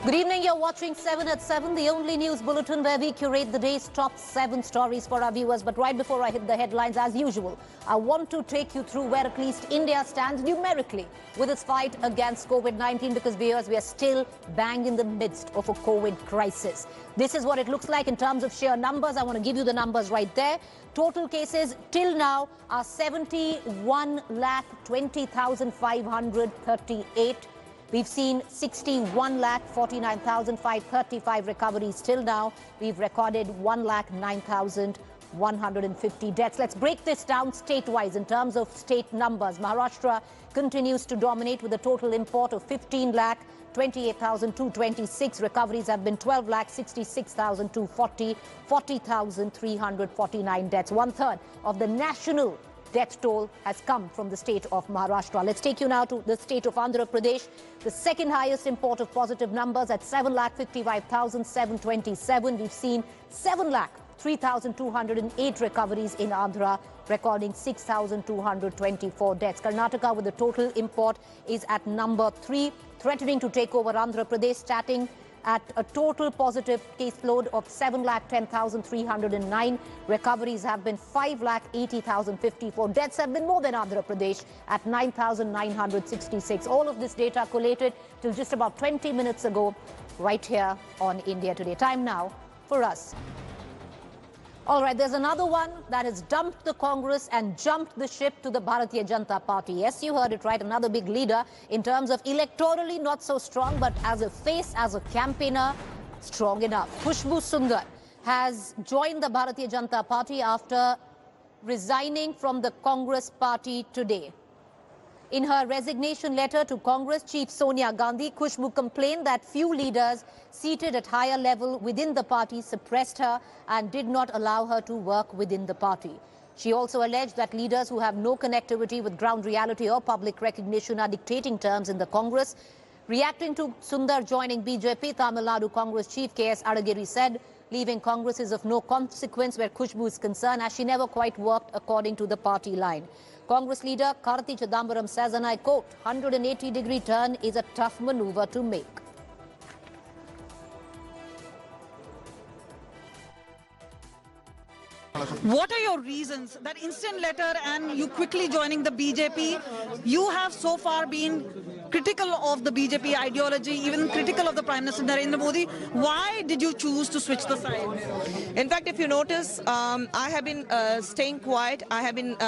Good evening, you're watching 7 at 7, the only news bulletin where we curate the day's top 7 stories for our viewers. But right before I hit the headlines, as usual, I want to take you through where at least India stands numerically with its fight against COVID-19, because viewers, we are still bang in the midst of a COVID crisis. This is what it looks like in terms of sheer numbers. I want to give you the numbers right there. Total cases till now are 71,20,538. We've seen 61,49,535 recoveries till now. We've recorded 1,09,150 deaths. Let's break this down state-wise in terms of state numbers. Maharashtra continues to dominate with a total import of 15,28,226. Recoveries have been 12,66,240, 40,349 deaths. One-third of the national death toll has come from the state of Maharashtra. Let's take you now to the state of Andhra Pradesh. The second highest import of positive numbers at 7,55,727. We've seen 7,03,208 recoveries in Andhra, recording 6,224 deaths. Karnataka with the total import is at number 3, threatening to take over Andhra Pradesh, starting at a total positive caseload of 7,10,309. Recoveries have been 5,80,054. Deaths have been more than Andhra Pradesh at 9,966. All of this data collated till just about 20 minutes ago, right here on India Today. Time now for us. All right, there's another one that has dumped the Congress and jumped the ship to the Bharatiya Janata Party. Yes, you heard it right. Another big leader in terms of electorally not so strong, but as a face, as a campaigner, strong enough. Khushbu Sundar has joined the Bharatiya Janata Party after resigning from the Congress party today. In her resignation letter to Congress Chief Sonia Gandhi, Khushbu complained that few leaders seated at higher level within the party suppressed her and did not allow her to work within the party. She also alleged that leaders who have no connectivity with ground reality or public recognition are dictating terms in the Congress. Reacting to Sundar joining BJP, Tamil Nadu Congress Chief K.S. Adagiri said, leaving Congress is of no consequence where Khushbu is concerned, as she never quite worked according to the party line. Congress leader Karthi Chidambaram says, and I quote, 180-degree turn is a tough maneuver to make. What are your reasons? That instant letter and you quickly joining the BJP, you have so far been critical of the BJP ideology, even critical of the Prime Minister Narendra Modi. Why did you choose to switch the side? In fact, if you notice, I have been staying quiet. I have been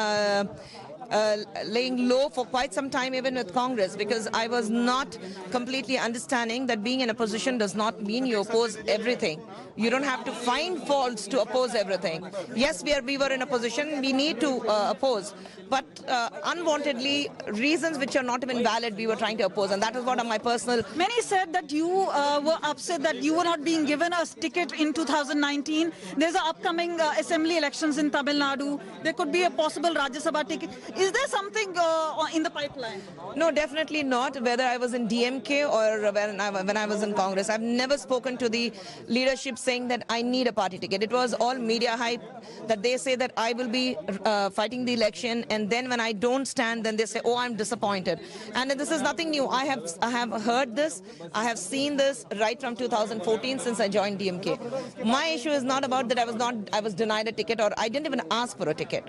laying low for quite some time, even with Congress, because I was not completely understanding that being in a position does not mean you oppose everything. You don't have to find faults to oppose everything. Yes, we were in a position, we need to oppose, but unwantedly, reasons which are not even valid, we were trying to oppose, and that is what my personal... Many said that you were upset that you were not being given a ticket in 2019. There's an upcoming assembly elections in Tamil Nadu. There could be a possible Rajya Sabha ticket. Is there something in the pipeline? No, definitely not. Whether I was in DMK or when I was in Congress, I've never spoken to the leadership saying that I need a party ticket. It was all media hype that they say that I will be fighting the election, and then when I don't stand, then they say, oh, I'm disappointed. And this is nothing new. I have heard this. I have seen this right from 2014 since I joined DMK. My issue is not about that I was denied a ticket, or I didn't even ask for a ticket.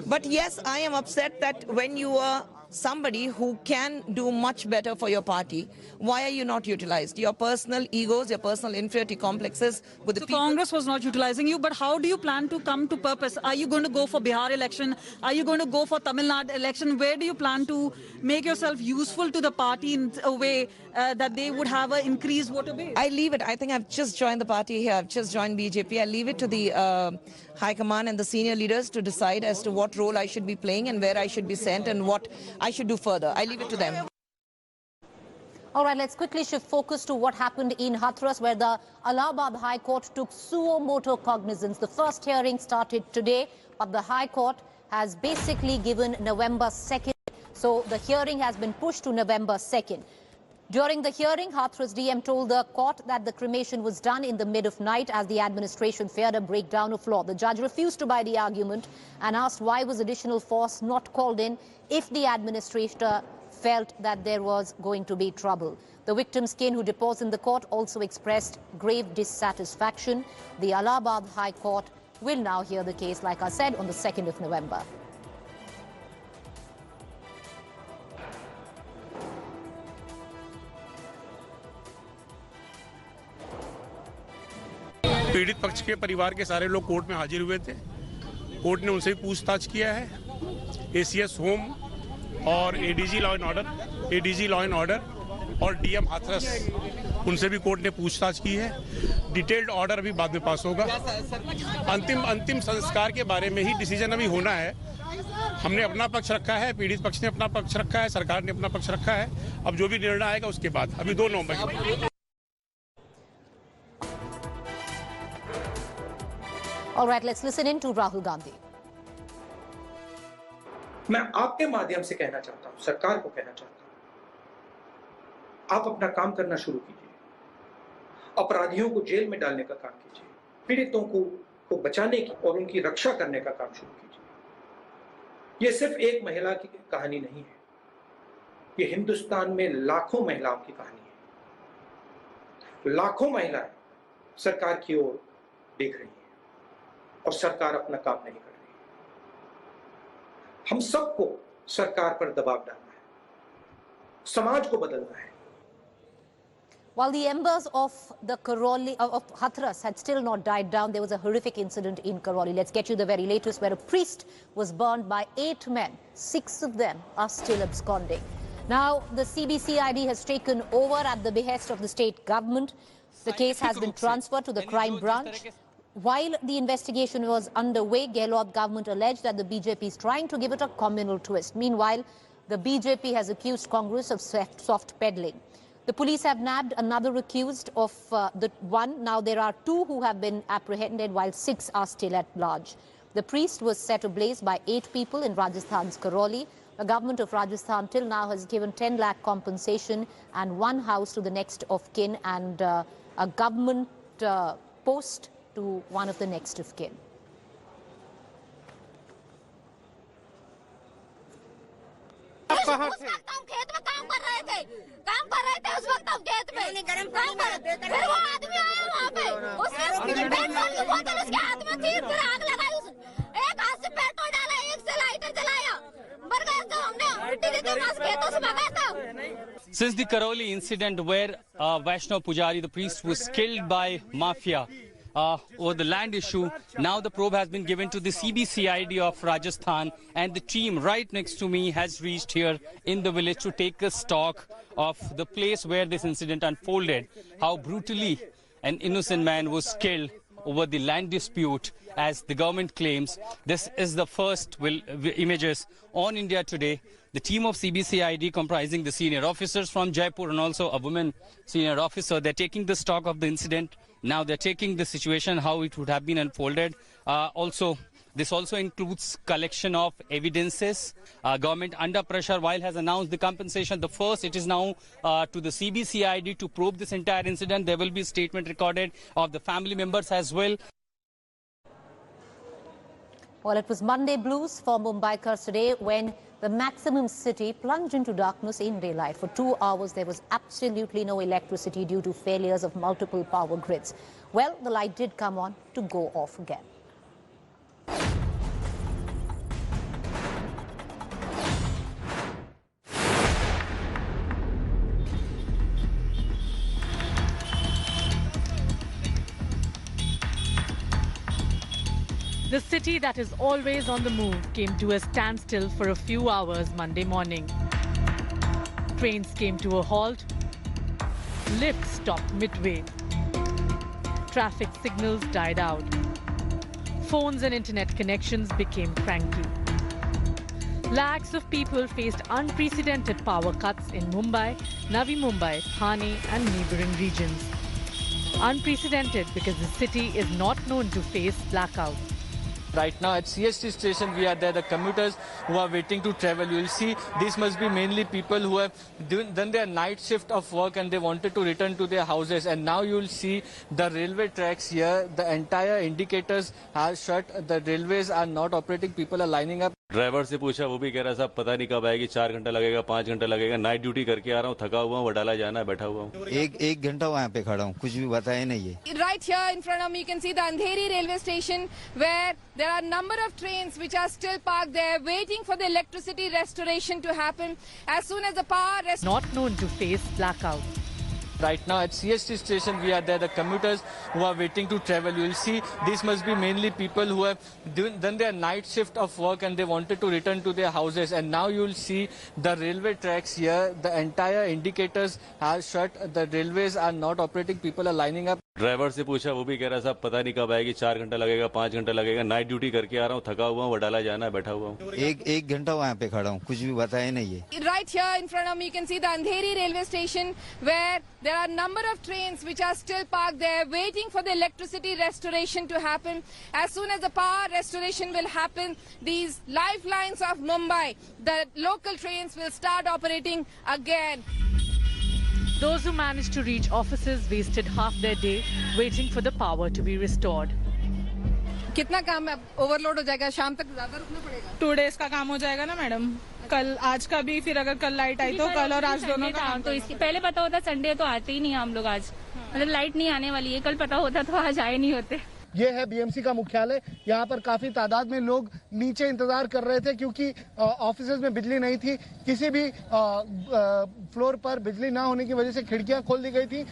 But yes, I am upset that when you are somebody who can do much better for your party, why are you not utilized? Your personal egos, your personal inferiority complexes with the people. Congress was not utilizing you, but how do you plan to come to purpose? Are you going to go for Bihar election? Are you going to go for Tamil Nadu election? Where do you plan to make yourself useful to the party in a way that they would have an increased voter base? I leave it. I think I've just joined the party here. I've just joined BJP. I leave it to the High Command and the senior leaders to decide as to what role I should be playing and where I should be sent and what I should do further. I leave it to them. All right, let's quickly shift focus to what happened in Hathras, where the Allahabad High Court took suo motu cognizance. The first hearing started today, but the High Court has basically given November 2nd. So the hearing has been pushed to November 2nd. During the hearing, Hathras DM told the court that the cremation was done in the mid of night as the administration feared a breakdown of law. The judge refused to buy the argument and asked why was additional force not called in if the administrator felt that there was going to be trouble. The victim's kin who deposed in the court also expressed grave dissatisfaction. The Allahabad High Court will now hear the case, like I said, on the 2nd of November. पीड़ित पक्ष के परिवार के सारे लोग court में हाजिर हुए थे। कोर्ट ने उनसे भी पूछताछ किया है। एसीएस होम और एडीजी लॉ एंड ऑर्डर और डीएम हाथरस, उनसे भी कोर्ट ने पूछताछ की है। डिटेल्ड ऑर्डर अभी बाद में पास होगा। अंतिम संस्कार के बारे में ही डिसीजन अभी होना है। हमने अपना पक्ष रखा है, पीड़ित पक्ष ने अपना पक्ष रखा है, सरकार ने अपना पक्ष रखा है। अब जो भी निर्णय आएगा उसके बाद, अभी 2 नवंबर को। All right, let's listen in to Rahul Gandhi. मैं आपके माध्यम से कहना चाहता हूं, सरकार को कहना चाहता हूं, आप अपना काम करना शुरू कीजिए। अपराधियों को जेल में डालने का काम कीजिए। पीड़ितों को बचाने की और उनकी रक्षा करने का काम शुरू कीजिए। यह सिर्फ एक महिला की कहानी नहीं है, यह हिंदुस्तान में लाखों महिलाओं की कहानी है। लाखों महिलाएं सरकार की ओर देख रही हैं और सरकार अपना काम नहीं कर रही। हम सबको सरकार पर दबाव डालना है, समाज को बदलना है। While the embers of the Hathras had still not died down, there was a horrific incident in Karoli. Let's get you the very latest, where a priest was burned by 8 men. 6 of them are still absconding. Now, the CBCID has taken over at the behest of the state government. The case has been transferred to the crime branch. While the investigation was underway, Gehlot government alleged that the BJP is trying to give it a communal twist. Meanwhile, the BJP has accused Congress of soft peddling. The police have nabbed another accused of the one. Now there are 2 who have been apprehended, while 6 are still at large. The priest was set ablaze by 8 people in Rajasthan's Karoli. The government of Rajasthan till now has given 10 lakh compensation and 1 house to the next of kin and a government post to one of the next of kin. काम कर रहे थे उस वक्त हम खेत में काम कर रहे थे। फिर वो आदमी आया वहाँ पे, उसने पेट्रोल की बोतल उसके हाथ में थी, फिर आग लगाई। एक हाथ से पेट्रोल डाला, एक से लाइटर जलाया। मर गए तो हमने उल्टी दी थी, बस खेतों से भगा था। Since the Karoli incident where Vaishnav Pujari, the priest, was killed by mafia over the land issue, now the probe has been given to the CBCID of Rajasthan, and the team right next to me has reached here in the village to take a stock of the place where this incident unfolded, how brutally an innocent man was killed over the land dispute, as the government claims. This is the first images on India Today. The team of CBCID, comprising the senior officers from Jaipur and also a woman senior officer, they're taking the stock of the incident. Now they're taking the situation, how it would have been unfolded. This also includes collection of evidences. Government under pressure, while has announced the compensation. The first, it is now to the CBCID to probe this entire incident. There will be a statement recorded of the family members as well. Well, it was Monday blues for Mumbaikars today when the maximum city plunged into darkness in daylight. For 2 hours, there was absolutely no electricity due to failures of multiple power grids. Well, the light did come on to go off again. The city that is always on the move came to a standstill for a few hours Monday morning. Trains came to a halt. Lifts stopped midway. Traffic signals died out. Phones and internet connections became cranky. Lakhs of people faced unprecedented power cuts in Mumbai, Navi Mumbai, Thane and neighbouring regions. Unprecedented because the city is not known to face blackouts. Right now at CST station we are there, the commuters who are waiting to travel. You will see these must be mainly people who have done their night shift of work and they wanted to return to their houses. And now you will see the railway tracks here. The entire indicators are shut. The railways are not operating. People are lining up. Driver से पूछा, वो भी कह रहा साहब पता नहीं कब आएगी, 4 घंटा लगेगा, 5 घंटा लगेगा, नाइट ड्यूटी करके आ रहा हूँ, थका हुआ हूँ, वडाला जाना है, बैठा हुआ हूँ। एक घंटा वहाँ पे खड़ा हूँ, कुछ भी बताया नहीं है। Right here in front of me you can see the Andheri railway station where there are a number of trains which are still parked there waiting for the electricity restoration to happen. As soon as the power Not known to face blackout. Right now at CST station we are there, the commuters who are waiting to travel. You will see these must be mainly people who have done their night shift of work and they wanted to return to their houses. And now you will see the railway tracks here, the entire indicators are shut, the railways are not operating, people are lining up. Driver से पूछा, वो भी कह रहा साहब पता नहीं कब आएगी, 4 घंटा लगेगा, 5 घंटा लगेगा, नाइट ड्यूटी करके आ रहा हूँ, थका हुआ हूँ, वडाला जाना है, बैठा हुआ हूँ। एक घंटा वहाँ पे खड़ा हूँ, कुछ भी बताया नहीं है। Right here in front of me you can see the Andheri railway station where there are a number of trains which are still parked there waiting for the electricity restoration to happen. As soon as the power restoration will happen, these lifelines of Mumbai, the local trains will start operating again. Those who managed to reach offices wasted half their day waiting for the power to be restored. कितना काम overload हो जाएगा, शाम तक ज्यादा रुकना पड़ेगा। 2 days का काम हो जाएगा ना मैडम, कल आज का भी, फिर अगर कल लाइट आई तो कल और आज दोनों का। तो इसके पहले पता होता संडे तो आते ही नहीं हम लोग आज, मतलब लाइट नहीं आने वाली है, कल पता होता तो आज आए नहीं होते। ये है बीएमसी का मुख्यालय। यहाँ पर काफी तादाद में लोग नीचे इंतजार कर रहे थे क्योंकि ऑफिसेज में बिजली नहीं थी। किसी भी फ्लोर पर बिजली ना होने की वजह से खिड़कियां खोल दी गई थी।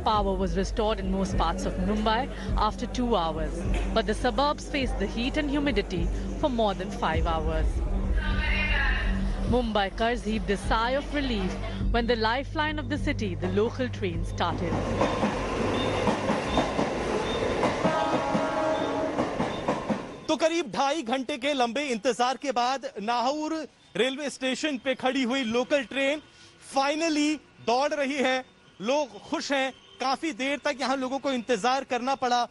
Power was restored in most parts of Mumbai after 2 hours, but the suburbs faced the heat and humidity for more than 5 hours. Mumbaikars heaved a sigh of relief when the lifeline of the city, the local train, started. तो करीब 2.5 घंटे के लंबे इंतजार के बाद Nahor railway station पे खड़ी हुई लोकल ट्रेन फाइनली दौड़ रही है। लोग खुश हैं, काफी देर तक यहां लोगों को इंतजार करना पड़ा।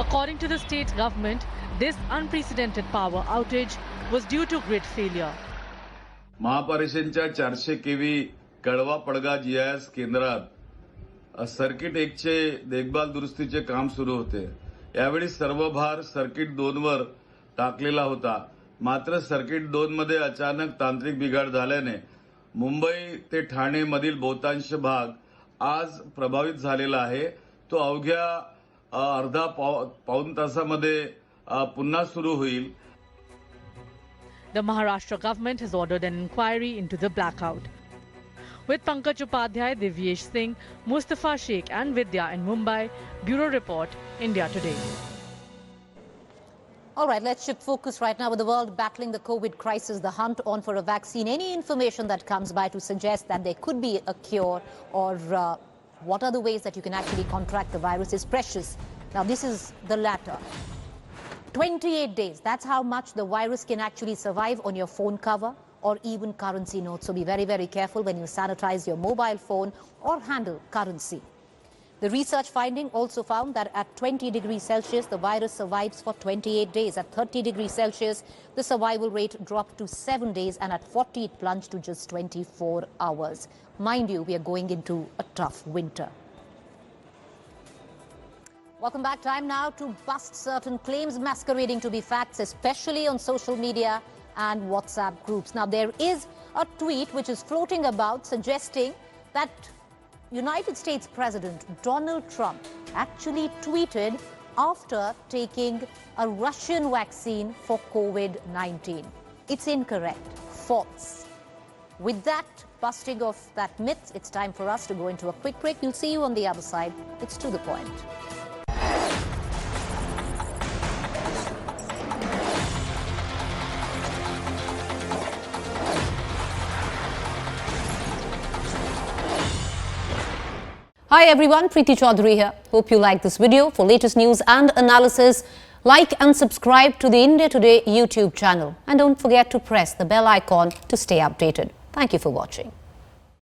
According to the state government, this unprecedented power outage was due to grid failure. महापालिकेच्या 400 केव्ही कळवा पडगा जीआयएस केंद्रात सर्किट 1 चे देखभाल दुरुस्तीचे काम सुरू होते। यावेळी सर्व भार सर्किट 2 वर टाकलेला होता, मात्र सर्किट 2 मध्ये अचानक तांत्रिक बिघाड झाल्याने मुंबई ते ठाणे मधील बहुतांश भाग आज प्रभावित झालेला आहे। तो अवघ्या अर्धा पाऊण तासामध्ये पुन्हा सुरू होईल। The Maharashtra government has ordered an inquiry into the blackout. With Pankaj Upadhyay, Divyesh Singh, Mustafa Sheikh and Vidya in Mumbai, Bureau Report, India Today. All right, let's shift focus right now with the world battling the COVID crisis, the hunt on for a vaccine. Any information that comes by to suggest that there could be a cure or what are the ways that you can actually contract the virus is precious. Now, this is the latter. 28 days, that's how much the virus can actually survive on your phone cover or even currency notes. So be very, very careful when you sanitize your mobile phone or handle currency. The research finding also found that at 20 degrees Celsius, the virus survives for 28 days. At 30 degrees Celsius, the survival rate dropped to 7 days, and at 40, it plunged to just 24 hours. Mind you, we are going into a tough winter. Welcome back. Time now to bust certain claims masquerading to be facts, especially on social media and WhatsApp groups. Now, there is a tweet which is floating about suggesting that United States President Donald Trump actually tweeted after taking a Russian vaccine for COVID-19. It's incorrect, false. With that busting of that myth, it's time for us to go into a quick break. We'll see you on the other side. It's to the point. Hi everyone, Preeti Chaudhary here. Hope you like this video. For latest news and analysis, like and subscribe to the India Today YouTube channel. And don't forget to press the bell icon to stay updated. Thank you for watching.